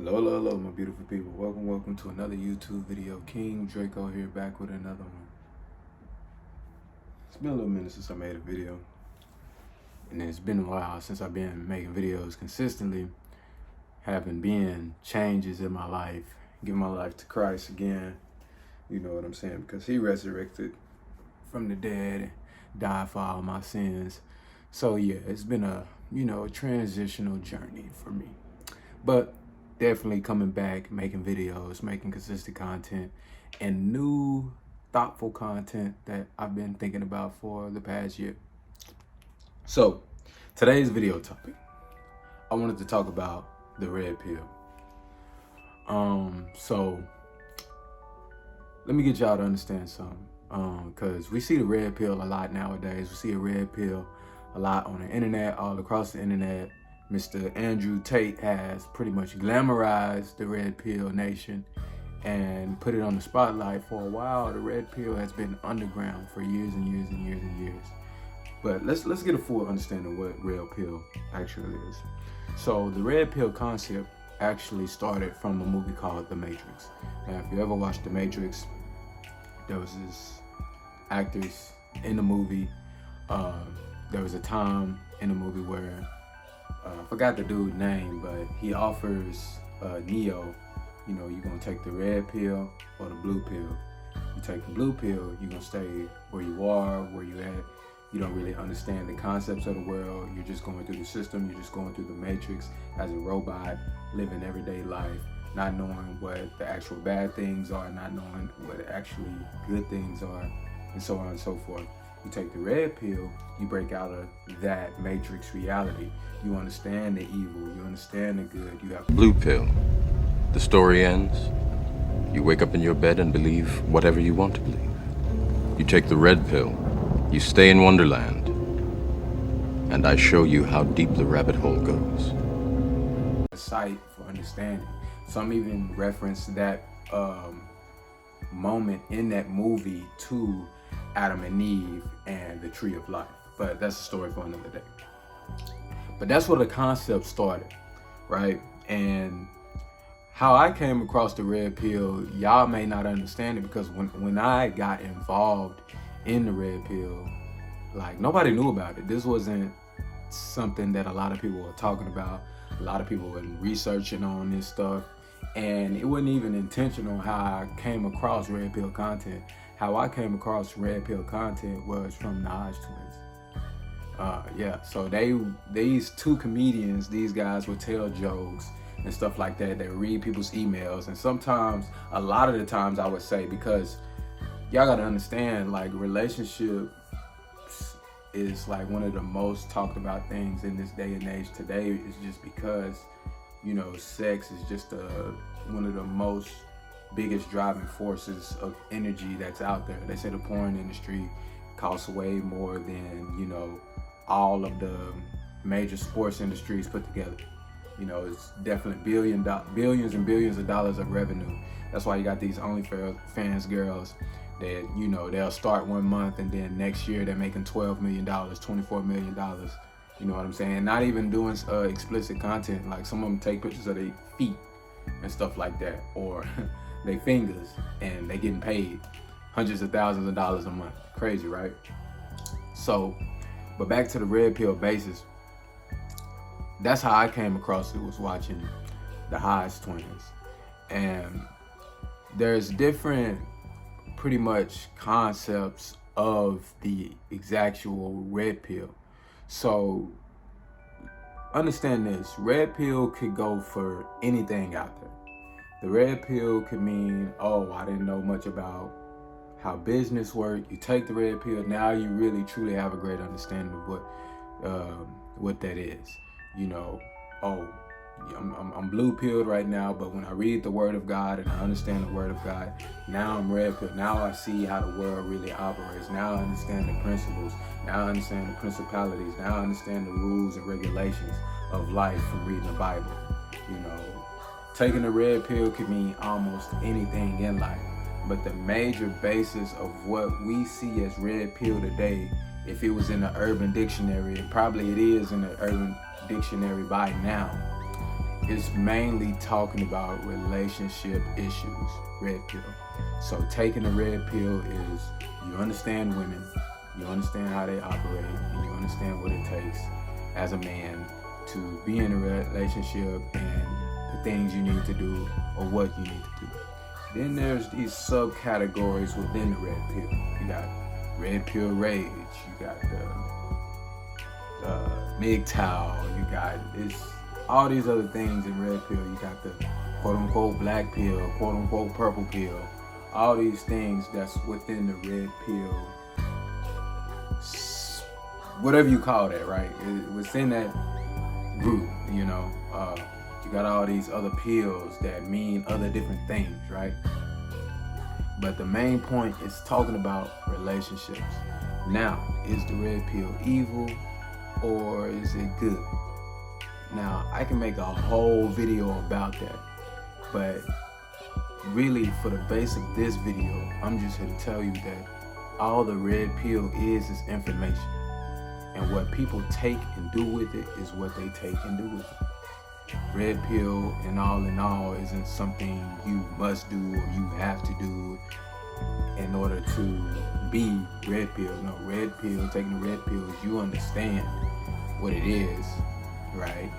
Hello, my beautiful people. Welcome to another YouTube video. King Draco here, back with another one. It's been a little minute since I made a video, and it's been a while since I've been making videos consistently. Having been changes in my life, giving my life to Christ again. You know what I'm saying? Because He resurrected from the dead and died for all my sins. So yeah, it's been a transitional journey for me, but definitely coming back, making videos, making consistent content, and new thoughtful content that I've been thinking about for the past year. So today's video topic, I wanted to talk about the red pill. So let me get y'all to understand something. Because we see the red pill a lot nowadays. We see a red pill a lot on the internet, all across the internet. Mr. Andrew Tate has pretty much glamorized the red pill nation and put it on the spotlight for a while. The red pill has been underground for years and years and years and years. But let's get a full understanding of what red pill actually is. So the red pill concept actually started from a movie called The Matrix. Now, if you ever watched The Matrix, there was this actors in the movie. There was a time in the movie where I forgot the dude's name, but he offers Neo, you're gonna take the red pill or the blue pill. You take the blue pill, you're gonna stay where you are, where you at. You don't really understand the concepts of the world. You're just going through the system. You're just going through the matrix as a robot, living everyday life, not knowing what the actual bad things are, not knowing what actually good things are, and so on and so forth. You take the red pill, you break out of that matrix reality. You understand the evil, you understand the good. You have blue pill. The story ends. You wake up in your bed and believe whatever you want to believe. You take the red pill. You stay in Wonderland. And I show you how deep the rabbit hole goes. a sight for understanding. Some even reference that moment in that movie to Adam and Eve and the tree of life. But that's a story for another day. But that's where the concept started, right? And how I came across the red pill, y'all may not understand it, because when I got involved in the red pill, like, nobody knew about it. This wasn't something that a lot of people were talking about. A lot of people were researching on this stuff, and it wasn't even intentional how I came across red pill content. How I came across red pill content was from the Hodge twins. So these two comedians, these guys would tell jokes and stuff like that. They would read people's emails, and sometimes, a lot of the times, I would say, because y'all gotta understand, like, relationship is like one of the most talked about things in this day and age today. Is just because, sex is just one of the most biggest driving forces of energy that's out there. They say the porn industry costs way more than, all of the major sports industries put together. It's definitely billions and billions of dollars of revenue. That's why you got these OnlyFans girls that, they'll start 1 month and then next year they're making $12 million, $24 million. You know what I'm saying? Not even doing explicit content. Like, some of them take pictures of their feet and stuff like that, or their fingers, and they getting paid hundreds of thousands of dollars a month. Crazy, right? So, but back to the red pill basis. That's how I came across it, was watching the Hodge twins. And there's different, pretty much, concepts of the exactual red pill. So understand this, red pill could go for anything out there. The red pill could mean, oh, I didn't know much about how business works. You take the red pill, now you really truly have a great understanding of what that is. Oh, I'm blue pilled right now, but when I read the word of God and I understand the word of God, now I'm red pilled. Now I see how the world really operates. Now I understand the principles. Now I understand the principalities. Now I understand the rules and regulations of life from reading the Bible. Taking the red pill could mean almost anything in life. But the major basis of what we see as red pill today, if it was in the Urban Dictionary, and probably it is in the Urban Dictionary by now, it's mainly talking about relationship issues, red pill. So taking the red pill is you understand women, you understand how they operate, and you understand what it takes as a man to be in a relationship and the things you need to do or what you need to do. Then there's these subcategories within the red pill. You got red pill rage, you got the MGTOW, you got all these other things in red pill. You got the quote unquote black pill, quote unquote purple pill, all these things that's within the red pill, whatever you call that, right? Within that group, you got all these other pills that mean other different things, right? But the main point is talking about relationships. Now, is the red pill evil or is it good? Now, I can make a whole video about that, but really for the base of this video, I'm just here to tell you that all the red pill is information. And what people take and do with it is what they take and do with it. Red pill in all isn't something you must do or you have to do in order to be red pill. No, red pill, taking the red pill is you understand what it is, right?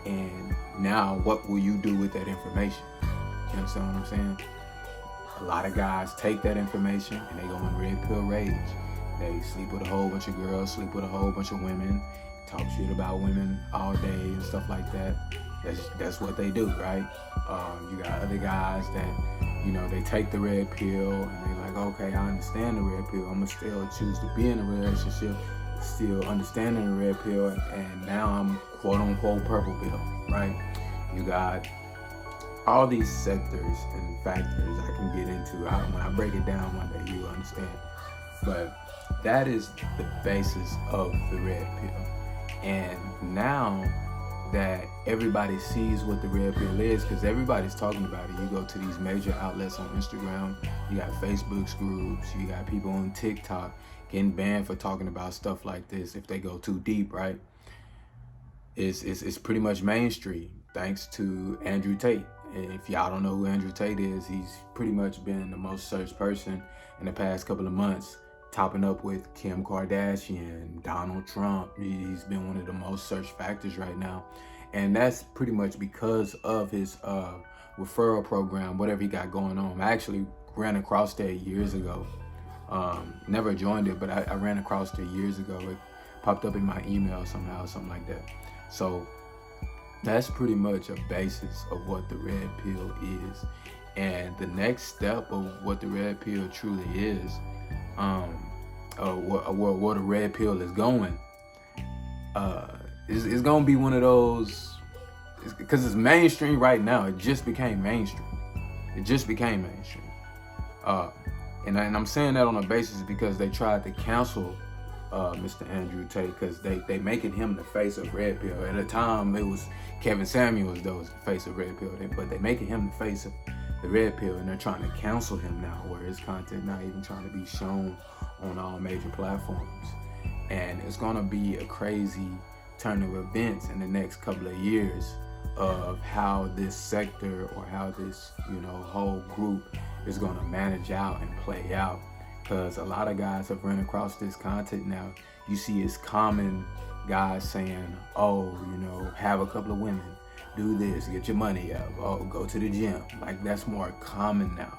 And now what will you do with that information? You understand what I'm saying? A lot of guys take that information and they go in red pill rage. They sleep with a whole bunch of girls, sleep with a whole bunch of women, talk shit about women all day and stuff like that. That's what they do, right? You got other guys that, they take the red pill and they're like, okay, I understand the red pill. I'm gonna still choose to be in a relationship, still understanding the red pill, and now I'm quote unquote purple pill, right? You got all these sectors and factors I can get into. When I break it down one day, you'll understand. But that is the basis of the red pill. And now that everybody sees what the red pill is, because everybody's talking about it. You go to these major outlets on Instagram, you got Facebook groups, you got people on TikTok getting banned for talking about stuff like this if they go too deep, right? It's pretty much mainstream thanks to Andrew Tate. And if y'all don't know who Andrew Tate is, he's pretty much been the most searched person in the past couple of months, topping up with Kim Kardashian, Donald Trump. He's been one of the most searched factors right now. And that's pretty much because of his referral program, whatever he got going on. I actually ran across that years ago. Never joined it, but I ran across it years ago. It popped up in my email somehow, something like that. So that's pretty much a basis of what the red pill is. And the next step of what the red pill truly is, where the red pill is going, is going to be one of those, because it's mainstream right now. It just became mainstream. And I'm saying that on a basis because they tried to cancel Mr. Andrew Tate, because they making him the face of red pill. At the time, it was Kevin Samuels that was the face of red pill, but they making him the face of the red pill, and they're trying to cancel him now, where his content not even trying to be shown on all major platforms. And it's gonna be a crazy turn of events in the next couple of years of how this sector or how this whole group is gonna manage out and play out. Because a lot of guys have run across this content now. You see it's common guys saying, oh, have a couple of women, do this, get your money up, oh, go to the gym. Like, that's more common now.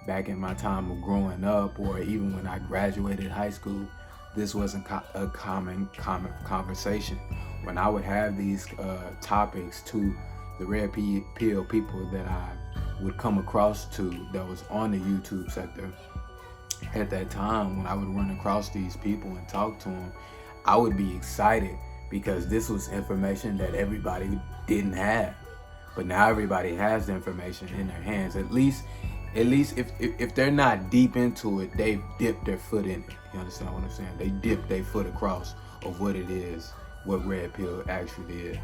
Back in my time of growing up, or even when I graduated high school, this wasn't a common conversation. When I would have these topics to the red pill people that I would come across to that was on the YouTube sector, at that time, when I would run across these people and talk to them, I would be excited because this was information that everybody didn't have. But now everybody has the information in their hands. At least if they're not deep into it, they've dipped their foot in it. You understand what I'm saying? They dipped their foot across of what it is, what red pill actually is.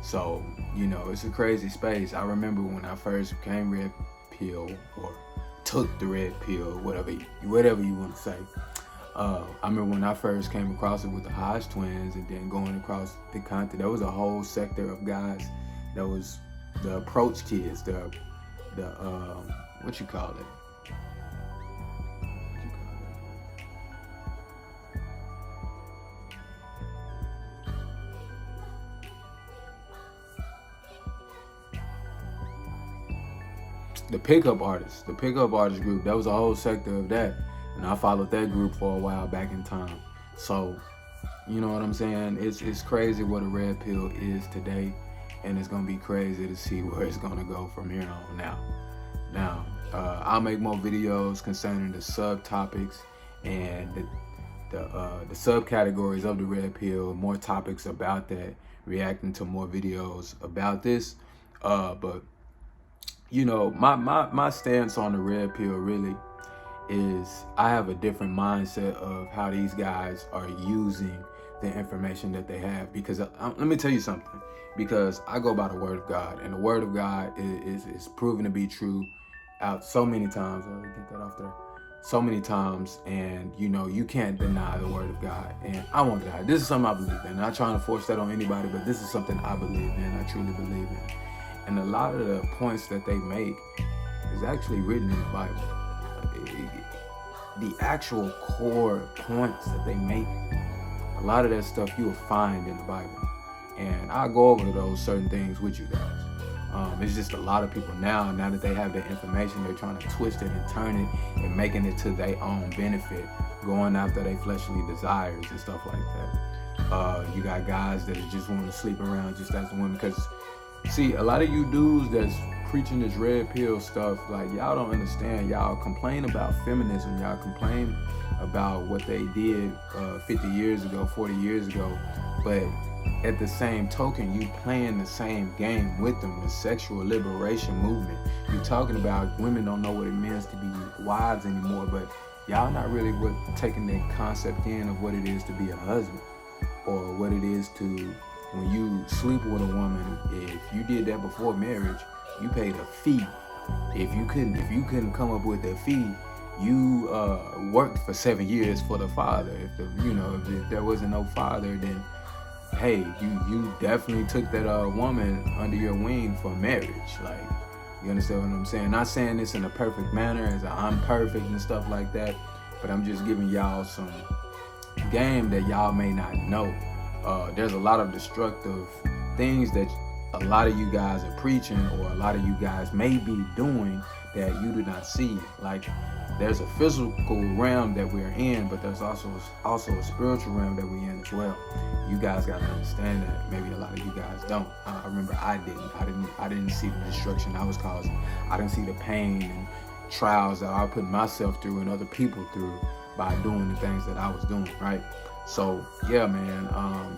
So, it's a crazy space. I remember when I first became red pill, or took the red pill, whatever you want to say. I remember when I first came across it with the Hodge twins, and then going across the content, there was a whole sector of guys There was the approach kids, the what you call it? The pickup artists, the pickup artist group. That was a whole sector of that, and I followed that group for a while back in time. So, you know what I'm saying? It's crazy what a red pill is today, and it's gonna be crazy to see where it's gonna go from here on Now, I'll make more videos concerning the subtopics and the subcategories of the red pill, more topics about that, reacting to more videos about this. But you know, my stance on the red pill really is I have a different mindset of how these guys are using the information that they have. Because let me tell you something. Because I go by the word of God, and the word of God is proven to be true out so many times. I'll get that off there. So many times, and you know, you can't deny the word of God. And I won't deny it. This is something I believe in. I'm not trying to force that on anybody, but this is something I believe in. I truly believe in. And a lot of the points that they make is actually written in the Bible. The actual core points that they make, a lot of that stuff you will find in the Bible. And I'll go over those certain things with you guys. It's just a lot of people now that they have the information, they're trying to twist it and turn it and making it to their own benefit, going after their fleshly desires and stuff like that. You got guys that just want to sleep around just as women, because see, a lot of you dudes that's preaching this red pill stuff, like, y'all don't understand. Y'all complain about feminism. Y'all complain about what they did 50 years ago, 40 years ago. But at the same token, you playing the same game with them, the sexual liberation movement. You're talking about women don't know what it means to be wives anymore, but y'all not really taking the concept in of what it is to be a husband, or what it is to, when you sleep with a woman, if you did that before marriage, you paid a fee. If you couldn't come up with a fee, you worked for 7 years for the father. If there wasn't no father, then hey, you definitely took that woman under your wing for marriage. Like, you understand what I'm saying? Not saying this in a perfect manner, as I'm perfect and stuff like that, but I'm just giving y'all some game that y'all may not know. There's a lot of destructive things that a lot of you guys are preaching, or a lot of you guys may be doing, that you do not see. Like, there's a physical realm that we're in, but there's also a spiritual realm that we're in as well. You guys gotta understand that. Maybe a lot of you guys don't. I remember I didn't see the destruction I was causing. I didn't see the pain and trials that I was putting myself through and other people through by doing the things that I was doing, right? So yeah, man,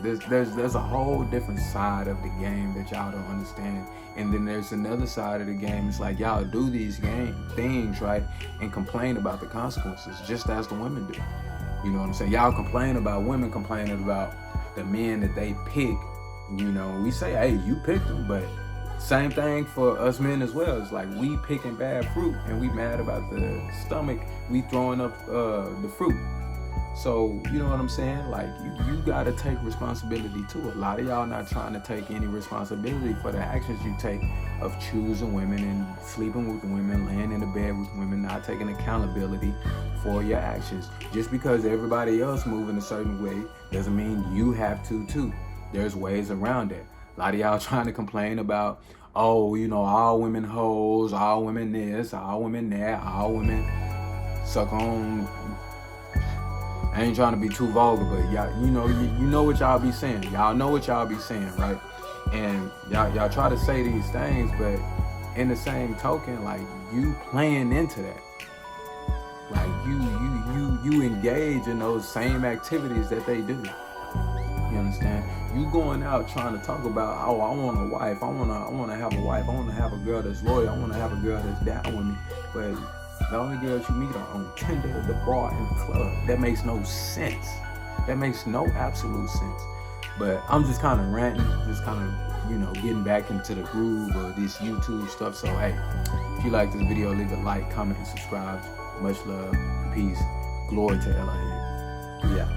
there's a whole different side of the game that y'all don't understand. And then there's another side of the game. It's like, y'all do these things, right, and complain about the consequences, just as the women do. You know what I'm saying? Y'all complain about women complaining about the men that they pick. You know, we say, hey, you picked them, but same thing for us men as well. It's like, we picking bad fruit and we mad about the stomach we throwing up the fruit. So, you know what I'm saying? Like, you gotta take responsibility too. A lot of y'all not trying to take any responsibility for the actions you take of choosing women and sleeping with women, laying in the bed with women, not taking accountability for your actions. Just because everybody else moving a certain way doesn't mean you have to too. There's ways around it. A lot of y'all trying to complain about, oh, you know, all women hoes, all women this, all women that, all women suck on. I ain't trying to be too vulgar, but y'all, you know what y'all be saying. Y'all know what y'all be saying, right? And y'all try to say these things, but in the same token, like, you playing into that. Like, you engage in those same activities that they do. You understand? You going out trying to talk about, oh, I want a wife. I want to have a wife. I want to have a girl that's loyal. I want to have a girl that's down with me. But the only girls you meet are on Tinder, the bar, and the club. That makes no sense. That makes no absolute sense. But I'm just kind of ranting, just kind of, getting back into the groove of this YouTube stuff. So, hey, if you like this video, leave a like, comment, and subscribe. Much love, peace, glory to LA. Yeah.